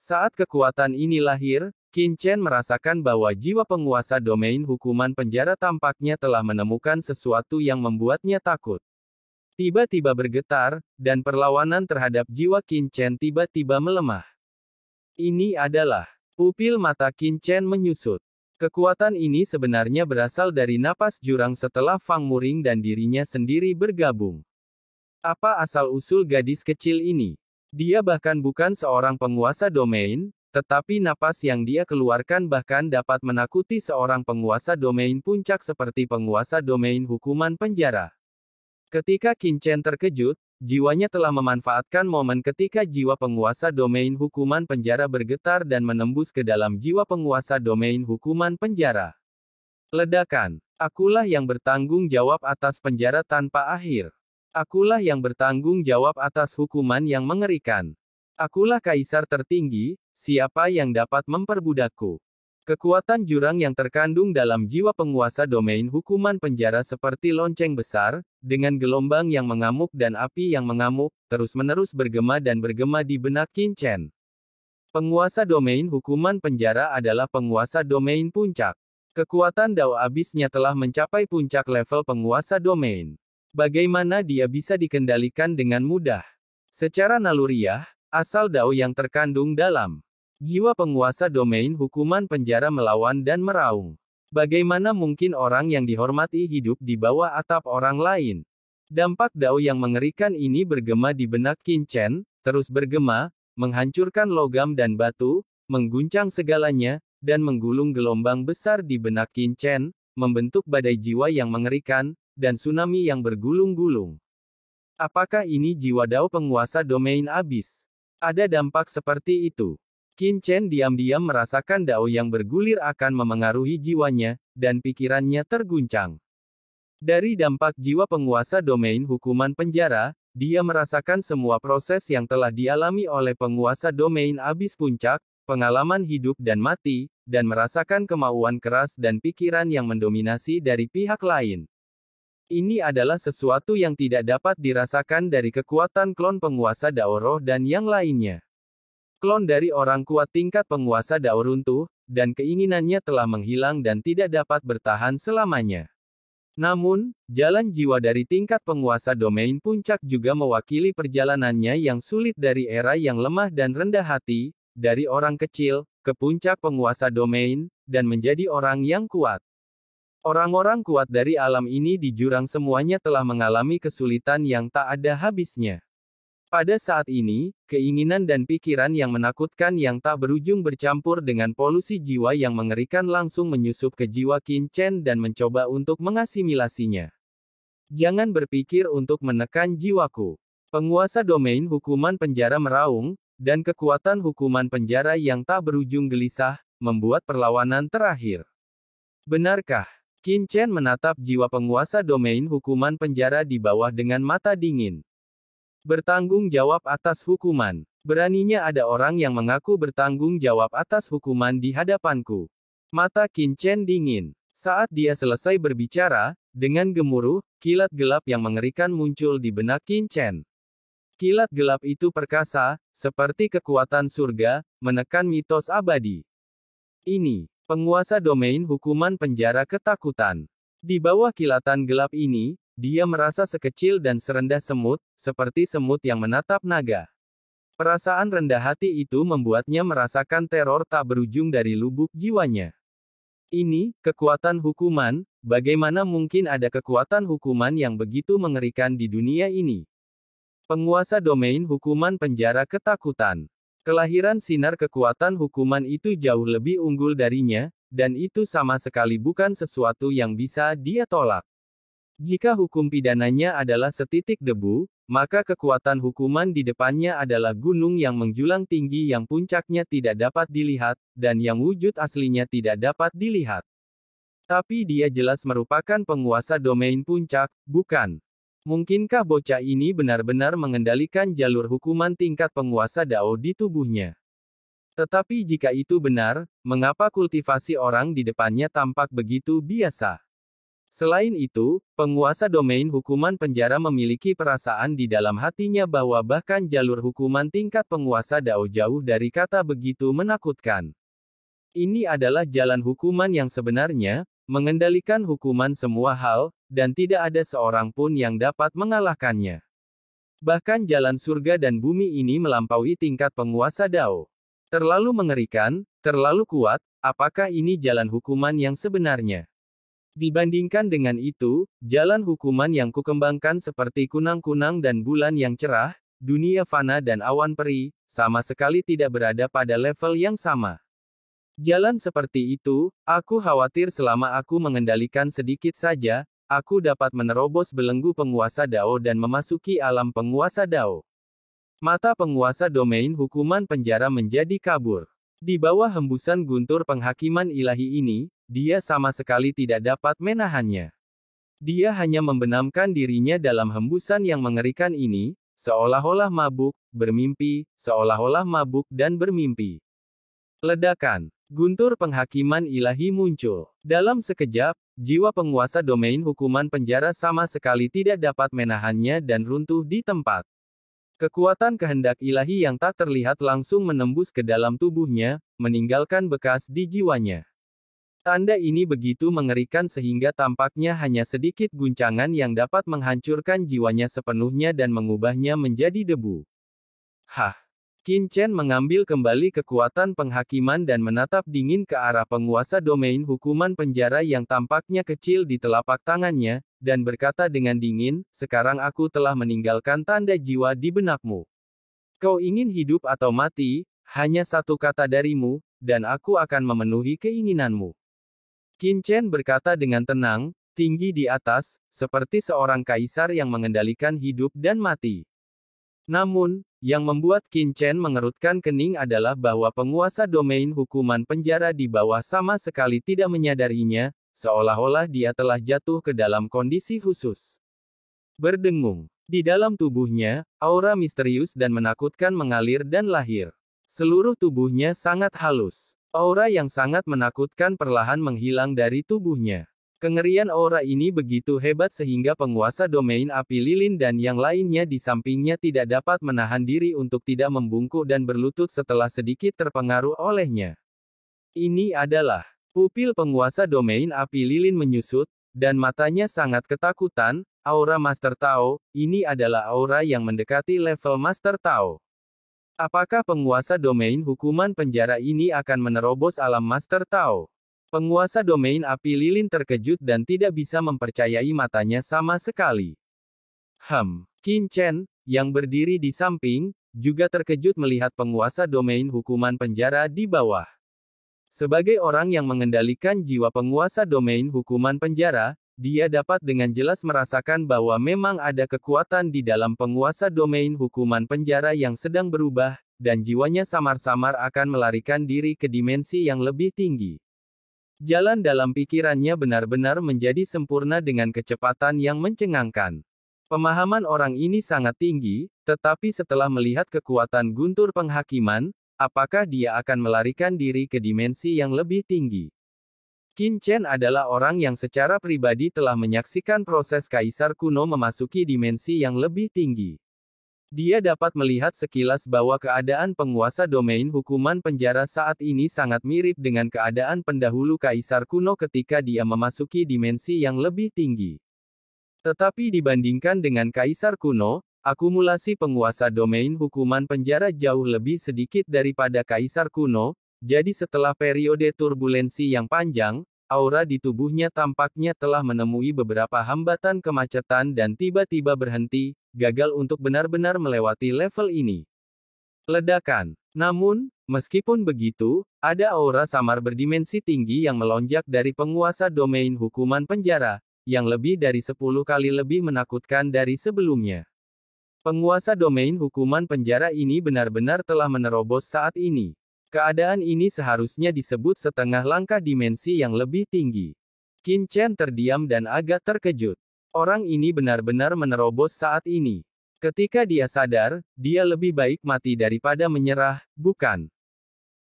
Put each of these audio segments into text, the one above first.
Saat kekuatan ini lahir, Qin Chen merasakan bahwa jiwa penguasa domain hukuman penjara tampaknya telah menemukan sesuatu yang membuatnya takut. Tiba-tiba bergetar, dan perlawanan terhadap jiwa Qin Chen tiba-tiba melemah. Ini adalah pupil mata Qin Chen menyusut. Kekuatan ini sebenarnya berasal dari napas jurang setelah Fang Muring dan dirinya sendiri bergabung. Apa asal-usul gadis kecil ini? Dia bahkan bukan seorang penguasa domain, tetapi napas yang dia keluarkan bahkan dapat menakuti seorang penguasa domain puncak seperti penguasa domain hukuman penjara. Ketika Qin Chen terkejut, jiwanya telah memanfaatkan momen ketika jiwa penguasa domain hukuman penjara bergetar dan menembus ke dalam jiwa penguasa domain hukuman penjara. Ledakan. Akulah yang bertanggung jawab atas penjara tanpa akhir. Akulah yang bertanggung jawab atas hukuman yang mengerikan. Akulah kaisar tertinggi, siapa yang dapat memperbudakku? Kekuatan jurang yang terkandung dalam jiwa penguasa domain hukuman penjara seperti lonceng besar, dengan gelombang yang mengamuk dan api yang mengamuk, terus-menerus bergema dan bergema di benak Qin Chen. Penguasa domain hukuman penjara adalah penguasa domain puncak. Kekuatan Dao abisnya telah mencapai puncak level penguasa domain. Bagaimana dia bisa dikendalikan dengan mudah? Secara naluriah, asal Dao yang terkandung dalam jiwa penguasa domain hukuman penjara melawan dan meraung. Bagaimana mungkin orang yang dihormati hidup di bawah atap orang lain? Dampak Dao yang mengerikan ini bergema di benak Qin Chen, terus bergema, menghancurkan logam dan batu, mengguncang segalanya, dan menggulung gelombang besar di benak Qin Chen, membentuk badai jiwa yang mengerikan, dan tsunami yang bergulung-gulung. Apakah ini jiwa Dao penguasa domain abis? Ada dampak seperti itu. Qin Chen diam-diam merasakan Dao yang bergulir akan memengaruhi jiwanya, dan pikirannya terguncang. Dari dampak jiwa penguasa domain hukuman penjara, dia merasakan semua proses yang telah dialami oleh penguasa domain abis puncak, pengalaman hidup dan mati, dan merasakan kemauan keras dan pikiran yang mendominasi dari pihak lain. Ini adalah sesuatu yang tidak dapat dirasakan dari kekuatan klon penguasa Dao roh dan yang lainnya. Klon dari orang kuat tingkat penguasa Dao runtuh, dan keinginannya telah menghilang dan tidak dapat bertahan selamanya. Namun, jalan jiwa dari tingkat penguasa domain puncak juga mewakili perjalanannya yang sulit dari era yang lemah dan rendah hati, dari orang kecil, ke puncak penguasa domain, dan menjadi orang yang kuat. Orang-orang kuat dari alam ini di jurang semuanya telah mengalami kesulitan yang tak ada habisnya. Pada saat ini, keinginan dan pikiran yang menakutkan yang tak berujung bercampur dengan polusi jiwa yang mengerikan langsung menyusup ke jiwa Qin Chen dan mencoba untuk mengasimilasinya. Jangan berpikir untuk menekan jiwaku. Penguasa domain hukuman penjara meraung, dan kekuatan hukuman penjara yang tak berujung gelisah, membuat perlawanan terakhir. Benarkah? Qin Chen menatap jiwa penguasa domain hukuman penjara di bawah dengan mata dingin. Bertanggung jawab atas hukuman. Beraninya ada orang yang mengaku bertanggung jawab atas hukuman di hadapanku. Mata Qin Chen dingin. Saat dia selesai berbicara, dengan gemuruh, kilat gelap yang mengerikan muncul di benak Qin Chen. Kilat gelap itu perkasa, seperti kekuatan surga, menekan mitos abadi. Ini, penguasa domain hukuman penjara ketakutan. Di bawah kilatan gelap ini, dia merasa sekecil dan serendah semut, seperti semut yang menatap naga. Perasaan rendah hati itu membuatnya merasakan teror tak berujung dari lubuk jiwanya. Ini, kekuatan hukuman, bagaimana mungkin ada kekuatan hukuman yang begitu mengerikan di dunia ini? Penguasa domain hukuman penjara ketakutan. Kelahiran sinar kekuatan hukuman itu jauh lebih unggul darinya, dan itu sama sekali bukan sesuatu yang bisa dia tolak. Jika hukum pidananya adalah setitik debu, maka kekuatan hukuman di depannya adalah gunung yang menjulang tinggi yang puncaknya tidak dapat dilihat, dan yang wujud aslinya tidak dapat dilihat. Tapi dia jelas merupakan penguasa domain puncak, bukan? Mungkinkah bocah ini benar-benar mengendalikan jalur hukuman tingkat penguasa Dao di tubuhnya? Tetapi jika itu benar, mengapa kultivasi orang di depannya tampak begitu biasa? Selain itu, penguasa domain hukuman penjara memiliki perasaan di dalam hatinya bahwa bahkan jalur hukuman tingkat penguasa Dao jauh dari kata begitu menakutkan. Ini adalah jalan hukuman yang sebenarnya, mengendalikan hukuman semua hal, dan tidak ada seorang pun yang dapat mengalahkannya. Bahkan jalan surga dan bumi ini melampaui tingkat penguasa Dao. Terlalu mengerikan, terlalu kuat, apakah ini jalan hukuman yang sebenarnya? Dibandingkan dengan itu, jalan hukuman yang kukembangkan seperti kunang-kunang dan bulan yang cerah, dunia fana dan awan peri, sama sekali tidak berada pada level yang sama. Jalan seperti itu, aku khawatir selama aku mengendalikan sedikit saja, aku dapat menerobos belenggu penguasa Dao dan memasuki alam penguasa Dao. Mata penguasa domain hukuman penjara menjadi kabur. Di bawah hembusan guntur penghakiman ilahi ini, dia sama sekali tidak dapat menahannya. Dia hanya membenamkan dirinya dalam hembusan yang mengerikan ini, seolah-olah mabuk, bermimpi, seolah-olah mabuk dan bermimpi. Ledakan. Guntur penghakiman ilahi muncul. Dalam sekejap, jiwa penguasa domain hukuman penjara sama sekali tidak dapat menahannya dan runtuh di tempat. Kekuatan kehendak ilahi yang tak terlihat langsung menembus ke dalam tubuhnya, meninggalkan bekas di jiwanya. Tanda ini begitu mengerikan sehingga tampaknya hanya sedikit guncangan yang dapat menghancurkan jiwanya sepenuhnya dan mengubahnya menjadi debu. Hah! Qin Chen mengambil kembali kekuatan penghakiman dan menatap dingin ke arah penguasa domain hukuman penjara yang tampaknya kecil di telapak tangannya, dan berkata dengan dingin, "Sekarang aku telah meninggalkan tanda jiwa di benakmu. Kau ingin hidup atau mati, hanya satu kata darimu, dan aku akan memenuhi keinginanmu." Qin Chen berkata dengan tenang, tinggi di atas, seperti seorang kaisar yang mengendalikan hidup dan mati. Namun, yang membuat Qin Chen mengerutkan kening adalah bahwa penguasa domain hukuman penjara di bawah sama sekali tidak menyadarinya, seolah-olah dia telah jatuh ke dalam kondisi khusus. Berdengung. Di dalam tubuhnya, aura misterius dan menakutkan mengalir dan lahir. Seluruh tubuhnya sangat halus. Aura yang sangat menakutkan perlahan menghilang dari tubuhnya. Kengerian aura ini begitu hebat sehingga penguasa domain api lilin dan yang lainnya di sampingnya tidak dapat menahan diri untuk tidak membungkuk dan berlutut setelah sedikit terpengaruh olehnya. Ini adalah pupil penguasa domain api lilin menyusut, dan matanya sangat ketakutan. Aura Master Tao, ini adalah aura yang mendekati level Master Tao. Apakah penguasa domain hukuman penjara ini akan menerobos alam Master Tao? Penguasa domain api lilin terkejut dan tidak bisa mempercayai matanya sama sekali. Qin Chen, yang berdiri di samping, juga terkejut melihat penguasa domain hukuman penjara di bawah. Sebagai orang yang mengendalikan jiwa penguasa domain hukuman penjara, dia dapat dengan jelas merasakan bahwa memang ada kekuatan di dalam penguasa domain hukuman penjara yang sedang berubah, dan jiwanya samar-samar akan melarikan diri ke dimensi yang lebih tinggi. Jalan dalam pikirannya benar-benar menjadi sempurna dengan kecepatan yang mencengangkan. Pemahaman orang ini sangat tinggi, tetapi setelah melihat kekuatan guntur penghakiman, apakah dia akan melarikan diri ke dimensi yang lebih tinggi? Qin Chen adalah orang yang secara pribadi telah menyaksikan proses kaisar kuno memasuki dimensi yang lebih tinggi. Dia dapat melihat sekilas bahwa keadaan penguasa domain hukuman penjara saat ini sangat mirip dengan keadaan pendahulu kaisar kuno ketika dia memasuki dimensi yang lebih tinggi. Tetapi dibandingkan dengan kaisar kuno, akumulasi penguasa domain hukuman penjara jauh lebih sedikit daripada kaisar kuno, jadi setelah periode turbulensi yang panjang, aura di tubuhnya tampaknya telah menemui beberapa hambatan kemacetan dan tiba-tiba berhenti, gagal untuk benar-benar melewati level ini. Ledakan. Namun, meskipun begitu, ada aura samar berdimensi tinggi yang melonjak dari penguasa domain hukuman penjara, yang lebih dari 10 kali lebih menakutkan dari sebelumnya. Penguasa domain hukuman penjara ini benar-benar telah menerobos saat ini. Keadaan ini seharusnya disebut setengah langkah dimensi yang lebih tinggi. Qin Chen terdiam dan agak terkejut. Orang ini benar-benar menerobos saat ini. Ketika dia sadar, dia lebih baik mati daripada menyerah, bukan?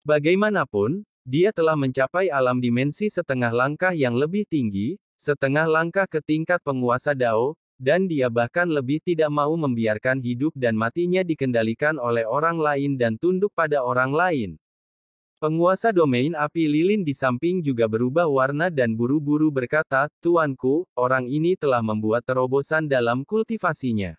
Bagaimanapun, dia telah mencapai alam dimensi setengah langkah yang lebih tinggi, setengah langkah ke tingkat penguasa Dao, dan dia bahkan lebih tidak mau membiarkan hidup dan matinya dikendalikan oleh orang lain dan tunduk pada orang lain. Penguasa domain api lilin di samping juga berubah warna dan buru-buru berkata, "Tuanku, orang ini telah membuat terobosan dalam kultivasinya.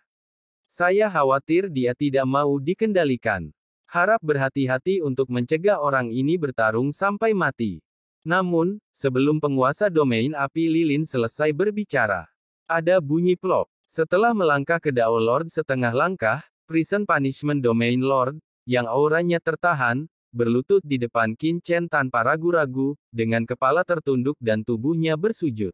Saya khawatir dia tidak mau dikendalikan. Harap berhati-hati untuk mencegah orang ini bertarung sampai mati." Namun, sebelum penguasa domain api lilin selesai berbicara, ada bunyi plop. Setelah melangkah ke Dao Lord setengah langkah, Prison Punishment Domain Lord, yang auranya tertahan, berlutut di depan Qin Chen tanpa ragu-ragu, dengan kepala tertunduk dan tubuhnya bersujud.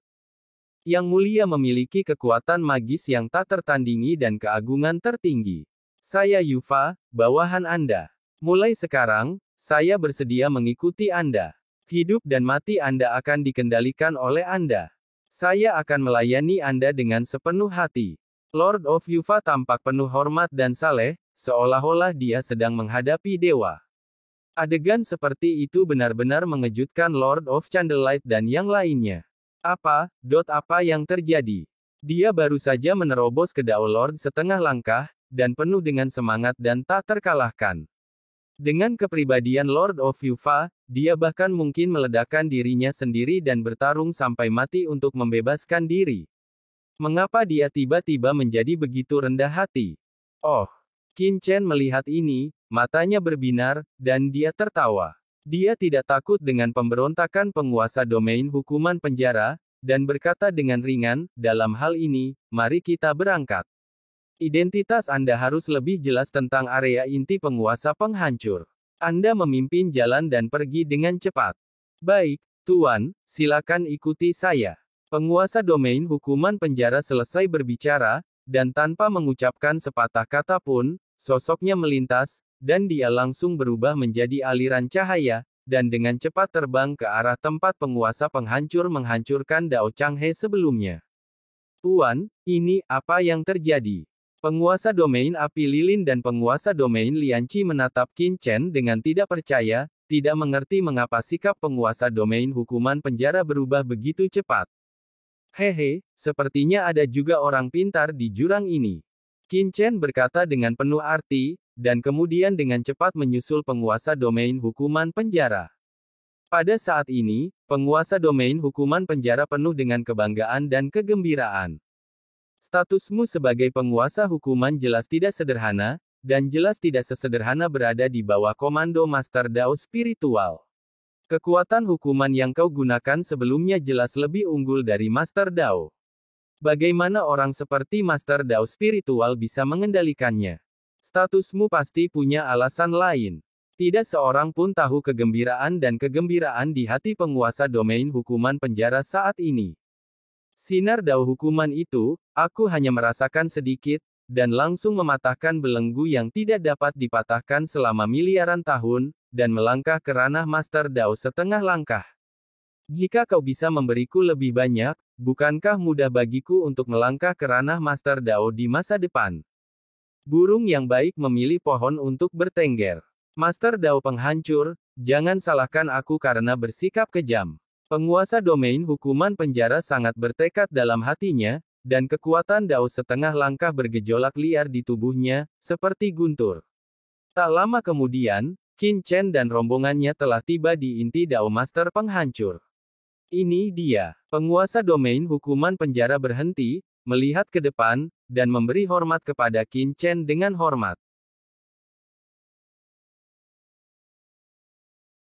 Yang mulia memiliki kekuatan magis yang tak tertandingi dan keagungan tertinggi. Saya Yufa, bawahan Anda. Mulai sekarang, saya bersedia mengikuti Anda. Hidup dan mati Anda akan dikendalikan oleh Anda. Saya akan melayani Anda dengan sepenuh hati. Lord of Yufa tampak penuh hormat dan saleh, seolah-olah dia sedang menghadapi dewa. Adegan seperti itu benar-benar mengejutkan Lord of Candlelight dan yang lainnya. Apa yang terjadi? Dia baru saja menerobos ke Dao Lord setengah langkah, dan penuh dengan semangat dan tak terkalahkan. Dengan kepribadian Lord of Yufa, dia bahkan mungkin meledakkan dirinya sendiri dan bertarung sampai mati untuk membebaskan diri. Mengapa dia tiba-tiba menjadi begitu rendah hati? Oh, Qin Chen melihat ini, matanya berbinar, dan dia tertawa. Dia tidak takut dengan pemberontakan penguasa domain hukuman penjara, dan berkata dengan ringan, "Dalam hal ini, mari kita berangkat. Identitas Anda harus lebih jelas tentang area inti penguasa penghancur. Anda memimpin jalan dan pergi dengan cepat." "Baik, Tuan, silakan ikuti saya." Penguasa domain hukuman penjara selesai berbicara, dan tanpa mengucapkan sepatah kata pun, sosoknya melintas, dan dia langsung berubah menjadi aliran cahaya, dan dengan cepat terbang ke arah tempat penguasa penghancur menghancurkan Dao Changhe sebelumnya. "Tuan, ini apa yang terjadi?" Penguasa domain api lilin dan penguasa domain Lianqi menatap Qin Chen dengan tidak percaya, tidak mengerti mengapa sikap penguasa domain hukuman penjara berubah begitu cepat. "Hehe, sepertinya ada juga orang pintar di jurang ini." Qin Chen berkata dengan penuh arti, dan kemudian dengan cepat menyusul penguasa domain hukuman penjara. Pada saat ini, penguasa domain hukuman penjara penuh dengan kebanggaan dan kegembiraan. "Statusmu sebagai penguasa hukuman jelas tidak sederhana, dan jelas tidak sesederhana berada di bawah komando Master Dao spiritual. Kekuatan hukuman yang kau gunakan sebelumnya jelas lebih unggul dari Master Dao. Bagaimana orang seperti Master Dao spiritual bisa mengendalikannya? Statusmu pasti punya alasan lain." Tidak seorang pun tahu kegembiraan dan kegembiraan di hati penguasa domain hukuman penjara saat ini. "Sinar Dao hukuman itu, aku hanya merasakan sedikit, dan langsung mematahkan belenggu yang tidak dapat dipatahkan selama miliaran tahun, dan melangkah ke ranah Master Dao setengah langkah. Jika kau bisa memberiku lebih banyak, bukankah mudah bagiku untuk melangkah ke ranah Master Dao di masa depan?" Burung yang baik memilih pohon untuk bertengger. "Master Dao penghancur, jangan salahkan aku karena bersikap kejam." Penguasa domain hukuman penjara sangat bertekad dalam hatinya, dan kekuatan Dao setengah langkah bergejolak liar di tubuhnya, seperti guntur. Tak lama kemudian, Qin Chen dan rombongannya telah tiba di inti Dao Master penghancur. "Ini dia." Penguasa domain hukuman penjara berhenti, melihat ke depan, dan memberi hormat kepada Qin Chen dengan hormat.